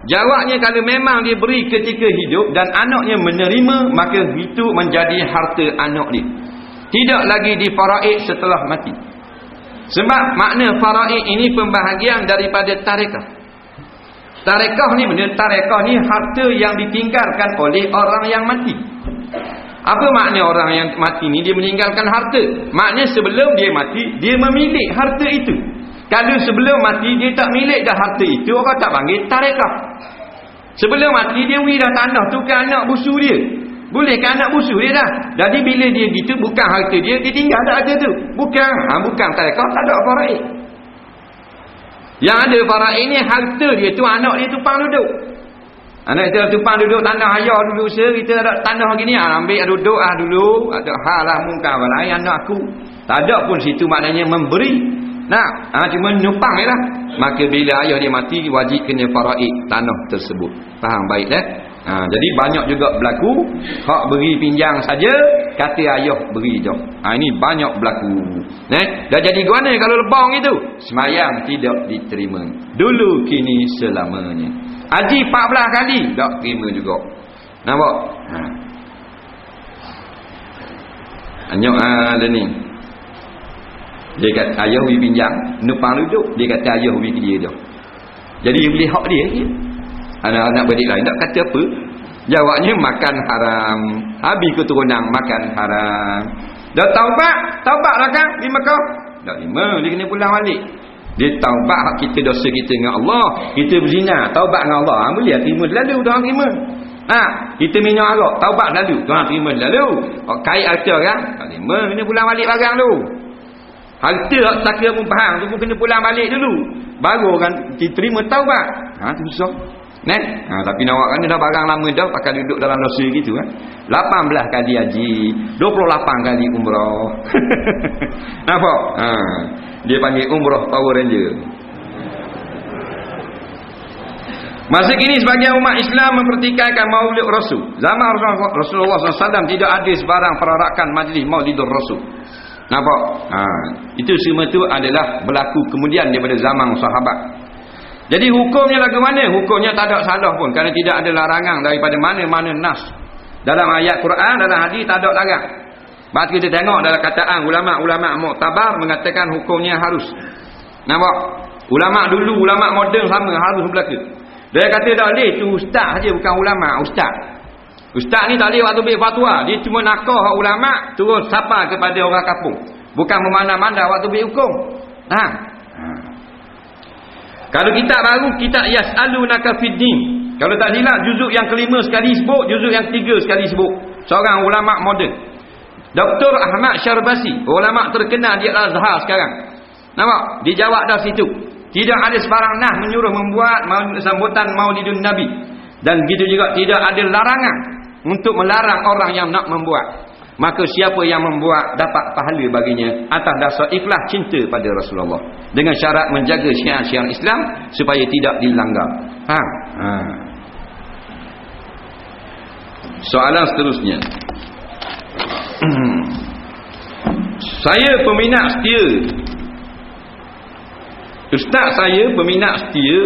Jawabnya kalau memang dia beri ketika hidup dan anaknya menerima, maka itu menjadi harta anak dia. Tidak lagi difaraid setelah mati. Sebab makna faraid ini pembahagian daripada tarekah. Tarekah ni benda, tarekah ni harta yang ditinggalkan oleh orang yang mati. Apa makna orang yang mati ni dia meninggalkan harta? Maknanya sebelum dia mati, dia memiliki harta itu. Kalau sebelum mati dia tak milik dah harta itu, orang tak panggil tarekah. Sebelum mati dia beri dah tanah tu ke anak busu dia. Boleh ke anak busu dia dah. Jadi bila dia gitu, bukan harta dia, dia tinggal dah harta tu. Bukan tarekah, tak ada faraid. Yang ada faraid ni harta dia tu, anak dia tumpang duduk. Anak kita tumpang duduk tanah ayah dulu usaha, kita ada tanah gini, ambil duduk dulu, ada hal lah muka orang lain anak aku. Tak ada pun situ maknanya memberi. Cuma numpang je lah. Maka bila ayah dia mati, wajib kena faraid tanah tersebut. Faham baik dah? Jadi banyak juga berlaku hak beri pinjang saja, kata ayah beri je. Ini banyak berlaku. Dah jadi guana kalau lebang itu, semayang tidak diterima. Dulu kini selamanya. Haji 14 kali tak terima juga. Nampak? Anyok ada ni. Dia kata ayah beri pinjang, numpang duduk, dia kata ayah beri ke dia dah. Jadi dia beli hak dia je. Anak-anak beradik lain tak kata apa. Jawabnya makan haram. Habis keturunan makan haram. Dah taubat lah kan di Mekah. Tak terima, dia kena pulang balik. Dia taubat hak kita, dosa kita dengan Allah. Kita berzina, taubat dengan Allah. Boleh terima lalu, Tuhan terima. Kita minum arak, taubat lalu, Tuhan terima lalu. Kait harta kan, tak terima, kena pulang balik barang tu. Harta tak kira pun faham tu pun kena pulang balik dulu. Baru kan diterima taubat. Tu susah. Tapi nak awak kan dah barang lama dah pakai duduk dalam dosa gitu kan. 18 kali haji, 28 kali umrah. Nampak? Dia panggil umrah Power Ranger. Masa kini sebagian umat Islam mempertikaikan Maulid Rasul. Zaman Rasulullah SAW tidak ada sebarang perarakan majlis Maulidur Rasul. Nampak? Itu semua itu adalah berlaku kemudian daripada zaman sahabat. Jadi hukumnya lagu mana? Hukumnya tak ada salah pun, kerana tidak ada larangan daripada mana-mana nas. Dalam ayat Quran, dalam hadis tak ada larang. Bahawa kita tengok dalam kataan ulama-ulama muktabar mengatakan hukumnya harus. Nampak? Ulama dulu, ulama moden sama harus berlaku. Dia kata tak boleh, tu ustaz saja, bukan ulama, ustaz. Ustaz ni tak boleh waktu beri fatwa, dia cuma nakah ulama turun sapa kepada orang kampung. Bukan memandang-mandang waktu beri hukum. Kalau kitab baru, kitab Yas'alunaka Fiddin. Kalau tak silap, juzuk yang kelima sekali sebut, juzuk yang ketiga sekali sebut. Seorang ulama moden. Dr. Ahmad Syarbasi, ulama terkenal di Al-Azhar sekarang. Nampak? Dijawab dah situ. Tidak ada sebarang nah menyuruh membuat sambutan Maulidun Nabi. Dan begitu juga tidak ada larangan untuk melarang orang yang nak membuat. Maka siapa yang membuat dapat pahala baginya atas dasar ikhlas cinta pada Rasulullah, dengan syarat menjaga syiar-syiar Islam supaya tidak dilanggar. Soalan seterusnya. Saya peminat setia. Ustaz saya peminat setia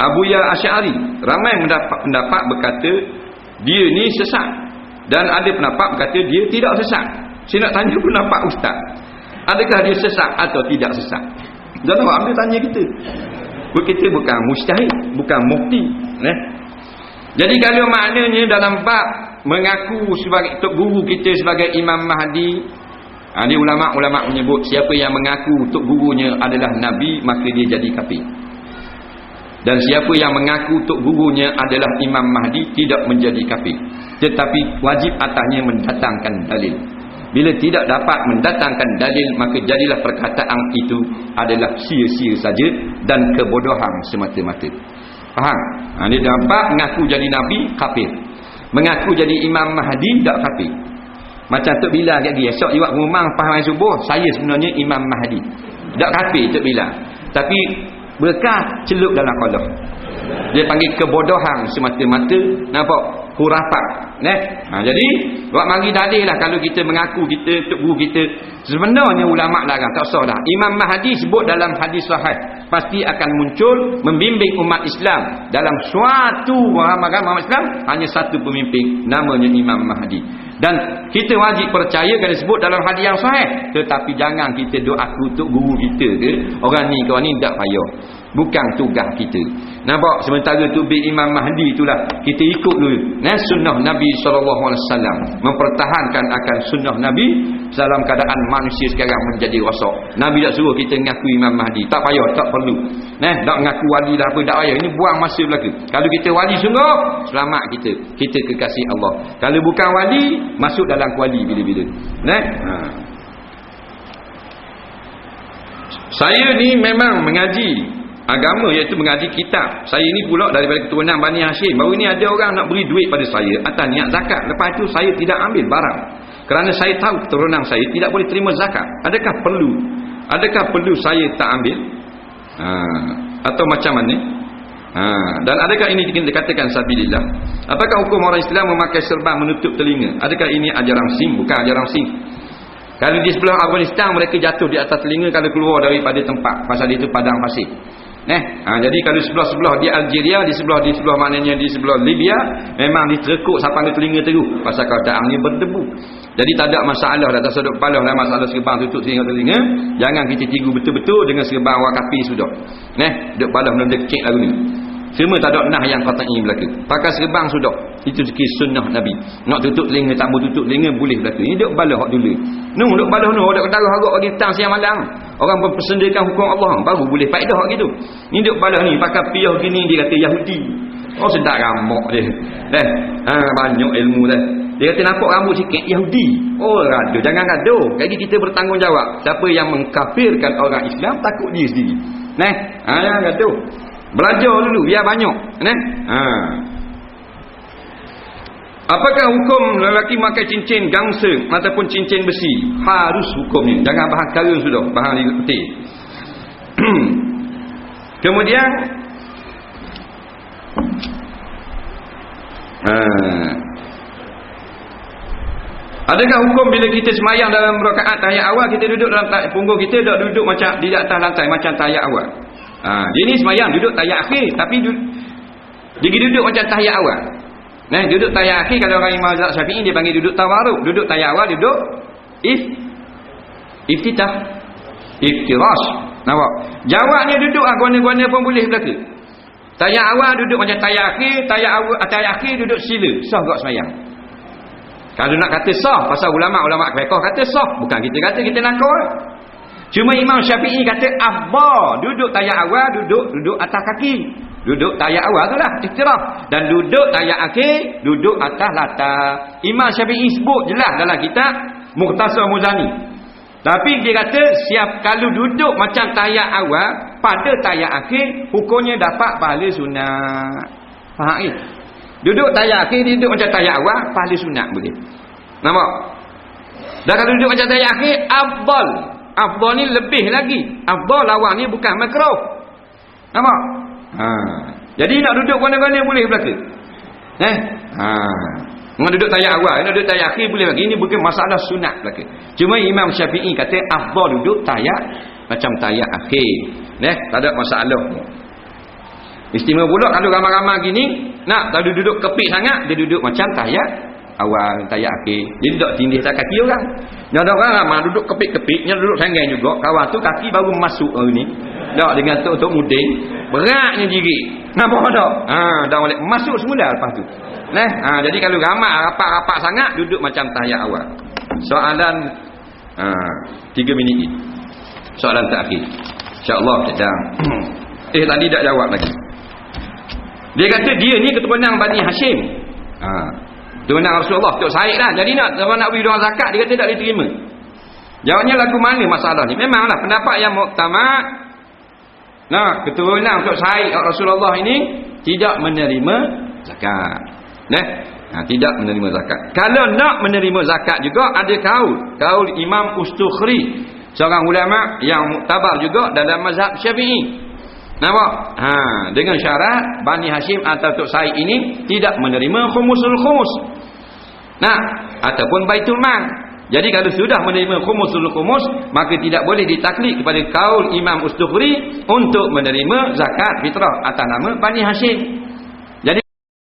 Abuya Asy'ari. Ramai mendapat pendapat berkata dia ni sesat, dan ada pendapat berkata dia tidak sesat. Saya nak tanya pendapat ustaz, adakah dia sesat atau tidak sesat? Jangan awak ambil tanya kita. Kita bukan mujtahid, bukan mufti. Jadi kalau maknanya dalam bab mengaku sebagai tok guru kita sebagai Imam Mahdi, ada ulama-ulama menyebut siapa yang mengaku tok gurunya adalah Nabi, maka dia jadi kafir. Dan siapa yang mengaku tok gurunya adalah Imam Mahdi tidak menjadi kafir, tetapi wajib atasnya mendatangkan dalil. Bila tidak dapat mendatangkan dalil, maka jadilah perkataan itu adalah sia-sia saja dan kebodohan semata-mata. Faham? Dia dapat mengaku jadi Nabi, kafir. Mengaku jadi Imam Mahdi, tak kafir. Macam Tok Bilal lagi, esok juga rumah paham subuh, saya sebenarnya Imam Mahdi. Tak kafir Tok Bilal. Tapi berkah celup dalam qadah. Dia panggil kebodohan semata-mata. Nampak? khurafat. Jadi buat mari dalih lah kalau kita mengaku kita tok guru kita. Sebenarnya ulama larang, tak usah dah. Imam Mahdi sebut dalam hadis sahih, pasti akan muncul membimbing umat Islam dalam suatu ramalan umat Islam, hanya satu pemimpin, namanya Imam Mahdi. Dan kita wajib percaya kalau sebut dalam hadis yang sahih, tetapi jangan kita duk aku tok guru kita ke orang ni tak payah. Bukan tugas kita. Nampak? Sementara tu Imam Mahdi itulah kita ikut dulu. Sunnah Nabi SAW, mempertahankan akan sunnah Nabi dalam keadaan manusia sekarang menjadi rosak. Nabi tak suruh kita mengaku Imam Mahdi. Tak payah, tak perlu. Tak mengaku wali dah apa, tak payah. Ini buang masa belaka. Kalau kita wali sungguh, selamat kita. Kita kekasih Allah. Kalau bukan wali, masuk dalam kuali bila-bila. Saya ni memang mengaji agama, iaitu mengaji kitab. Saya ni pula daripada keturunan Bani Hashim. Baru ni ada orang nak beri duit pada saya atas niat zakat. Lepas itu saya tidak ambil barang, kerana saya tahu keturunan saya tidak boleh terima zakat. Adakah perlu saya tak ambil? Atau macam mana? Dan adakah ini dikatakan sabilillah? Apakah hukum orang Islam memakai serban menutup telinga? Adakah ini ajaran SIM? Bukan ajaran SIM. Kalau di sebelah Afghanistan, mereka jatuh di atas telinga kalau keluar daripada tempat, pasal itu padang pasir. Jadi kalau sebelah-sebelah di Algeria, di sebelah maknanya di sebelah Libya, memang diterekuk sampai ke telinga terus pasal keadaan ni berdebu. Jadi tak ada masalah dah, tak sedut kepala lah masalah serban tutup telinga. Jangan kita tiru betul-betul dengan serban wakafi sudah. Duk balas mendekik lagu ni. Semua tak ada nah yang qat'i berlaku. Pakai serban sudah. Itu sikit sunnah Nabi. Nak tutup telinga, tak mau tutup telinga boleh berlaku. Ini duk balas hak dulu. Duk balas duk darah harap bagi tang siang malam. Orang mempersendakan hukum Allah baru boleh faedah hak gitu. Ni duk balas ni pakai piyah gini dia kata Yahudi. Oh sedap rambut dia. Banyak ilmu dah. Dia kata nampak rambut sikit Yahudi. Oh gaduh, jangan gaduh. Jadi kita bertanggungjawab. Siapa yang mengkafirkan orang Islam takut dia sendiri. Jangan gaduh. Belajar dulu biar banyak. Apakah hukum lelaki pakai cincin gangsa ataupun cincin besi? Harus hukumnya. Jangan bahan karun sudah, bahan putih. Kemudian adakah hukum bila kita semayang dalam rakaat tahiyat awal, kita duduk dalam punggung kita tak duduk macam di atas lantai macam tahiyat awal? Dia ni semayang duduk tahiyat akhir, tapi dia duduk macam tahiyat awal. Duduk tahiyat akhir, kalau orang Imam Syafi'i dia panggil duduk tawaruk. Duduk tahiyat awal duduk iftitah, iftirash. Nampak? Jawabnya duduk guna-guna pun boleh berlaku. Tahiyat awal duduk macam tahiyat akhir, tahiyat akhir duduk sila. Sah tak semayang? Kalau nak kata sah, pasal ulama-ulama fiqh kata sah, bukan kita kata kita nakal. Cuma Imam Syafi'i kata afdal duduk tahiyat awal duduk atas kaki. Duduk tahiyat awal tu lah istirah. Dan duduk tahiyat akhir duduk atas latar. Imam Syafi'i sebut jelas dalam kitab Mukhtasar Muzani. Tapi dia kata kalau duduk macam tahiyat awal pada tahiyat akhir, hukumnya dapat pahala sunat. Faham? Duduk tahiyat akhir duduk macam tahiyat awal, pahala sunat boleh. Nampak? Dan kalau duduk macam tahiyat akhir afdal. Afdal ni lebih lagi. Afdal lawan ni bukan makruh. Nampak? Jadi nak duduk mana-mana boleh berlaku. Nak duduk tahiyat awal, nak duduk tahiyat akhir boleh lagi. Ini bukan masalah sunat berlaku. Cuma Imam Syafi'i kata afdal duduk tahiyat macam tahiyat akhir. Tak ada masalah. Istimewa pula kalau ramai-ramai gini, nak tak duduk kepik sangat, dia duduk macam tahiyat awal, tahiyat akhir. Dia tak tindih tak kaki orang. Yang ada orang ramai duduk kepik-kepik, yang duduk sanggai juga. Kawan tu kaki baru masuk hari ni. Tak dengan tok-tok muding, beratnya jiri. Nampak tak? Dah boleh masuk semula lepas tu. Jadi kalau ramai rapat-rapat sangat duduk macam tahiyat awal. Soalan 3 minit ni. Soalan terakhir. Insya-Allah sedang. Tadi tak jawab lagi. Dia kata dia ni keturunan Bani Hashim. Keturunan Rasulullah, Tok Said lah. Jadi nak beri doa zakat, dia kata tak boleh terima. Jawabnya lagu mana masalah ni? Memanglah pendapat yang muktamad. Keturunan Tok Said Rasulullah ini tidak menerima zakat. Tidak menerima zakat. Kalau nak menerima zakat juga ada kaul Imam Ustukhri, seorang ulama yang muktabar juga dalam mazhab Syafi'i. Nampak? Dengan syarat Bani Hashim atau Tok Said ini tidak menerima khumusul khumus. Ataupun Baitul Mal. Jadi kalau sudah menerima khumusul khumus, maka tidak boleh ditaklid kepada kaul Imam Ustukhri untuk menerima zakat fitrah atas nama Bani Hashim.